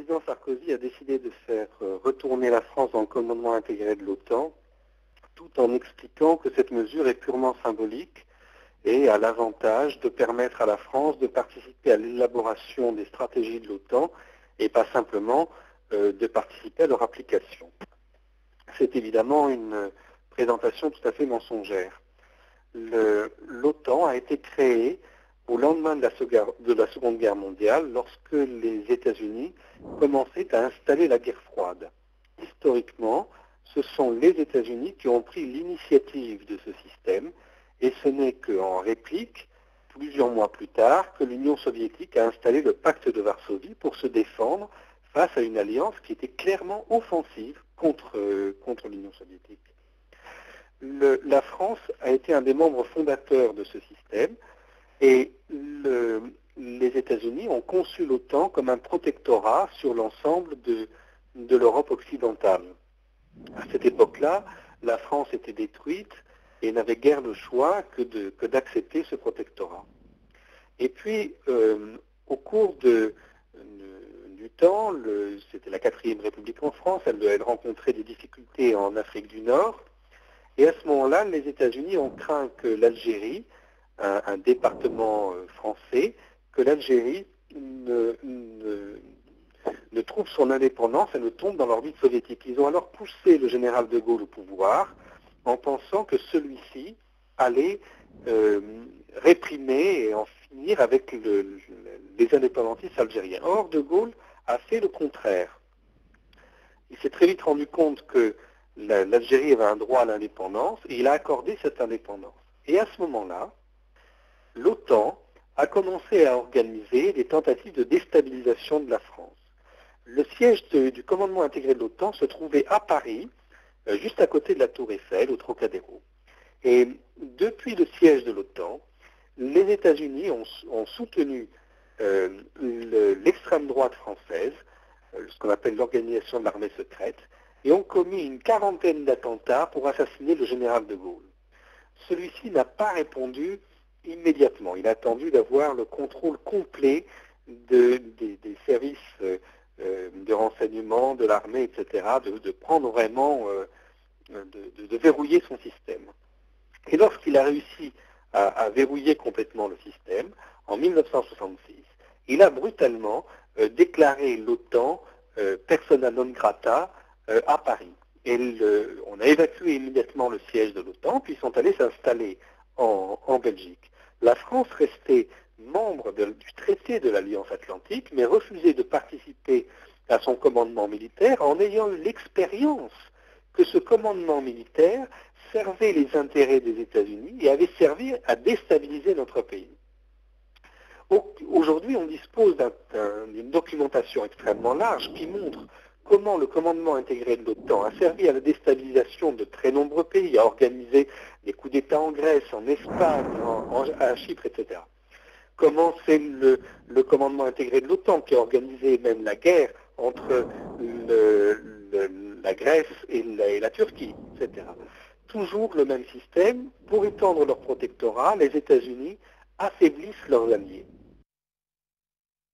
président Sarkozy a décidé de faire retourner la France dans le commandement intégré de l'OTAN, tout en expliquant que cette mesure est purement symbolique et a l'avantage de permettre à la France de participer à l'élaboration des stratégies de l'OTAN et pas simplement de participer à leur application. C'est évidemment une présentation tout à fait mensongère. L'OTAN a été créée au lendemain de la Seconde Guerre mondiale, lorsque les États-Unis commençaient à installer la guerre froide. Historiquement, ce sont les États-Unis qui ont pris l'initiative de ce système, et ce n'est qu'en réplique, plusieurs mois plus tard, que l'Union soviétique a installé le pacte de Varsovie pour se défendre face à une alliance qui était clairement offensive contre l'Union soviétique. La France a été un des membres fondateurs de ce système, et les États-Unis ont conçu l'OTAN comme un protectorat sur l'ensemble de l'Europe occidentale. À cette époque-là, la France était détruite et n'avait guère le choix que d'accepter ce protectorat. Et puis, au cours du temps, c'était la 4e République en France, elle rencontrait des difficultés en Afrique du Nord, et à ce moment-là, les États-Unis ont craint que l'Algérie, un département français, que l'Algérie ne trouve son indépendance et ne tombe dans l'orbite soviétique. Ils ont alors poussé le général de Gaulle au pouvoir en pensant que celui-ci allait réprimer et en finir avec les indépendantistes algériens. Or, de Gaulle a fait le contraire. Il s'est très vite rendu compte que l'Algérie avait un droit à l'indépendance et il a accordé cette indépendance. Et à ce moment-là, l'OTAN a commencé à organiser des tentatives de déstabilisation de la France. Le siège du commandement intégré de l'OTAN se trouvait à Paris, juste à côté de la Tour Eiffel, au Trocadéro. Et depuis le siège de l'OTAN, les États-Unis ont soutenu l'extrême droite française, ce qu'on appelle l'organisation de l'armée secrète, et ont commis une 40aine d'attentats pour assassiner le général de Gaulle. Celui-ci n'a pas répondu immédiatement. Il a attendu d'avoir le contrôle complet des services de renseignement, de l'armée, etc., de prendre vraiment, de verrouiller son système. Et lorsqu'il a réussi à verrouiller complètement le système, en 1966, il a brutalement déclaré l'OTAN persona non grata à Paris. Et on a évacué immédiatement le siège de l'OTAN, puis ils sont allés s'installer en Belgique. La France restait membre du traité de l'Alliance Atlantique, mais refusait de participer à son commandement militaire en ayant eu l'expérience que ce commandement militaire servait les intérêts des États-Unis et avait servi à déstabiliser notre pays. Aujourd'hui, on dispose d'une documentation extrêmement large qui montre comment le commandement intégré de l'OTAN a servi à la déstabilisation de très nombreux pays, a organisé des coups d'État en Grèce, en Espagne, à Chypre, etc. Comment c'est le commandement intégré de l'OTAN qui a organisé même la guerre entre la Grèce et la Turquie, etc. Toujours le même système. Pour étendre leur protectorat, les États-Unis affaiblissent leurs alliés.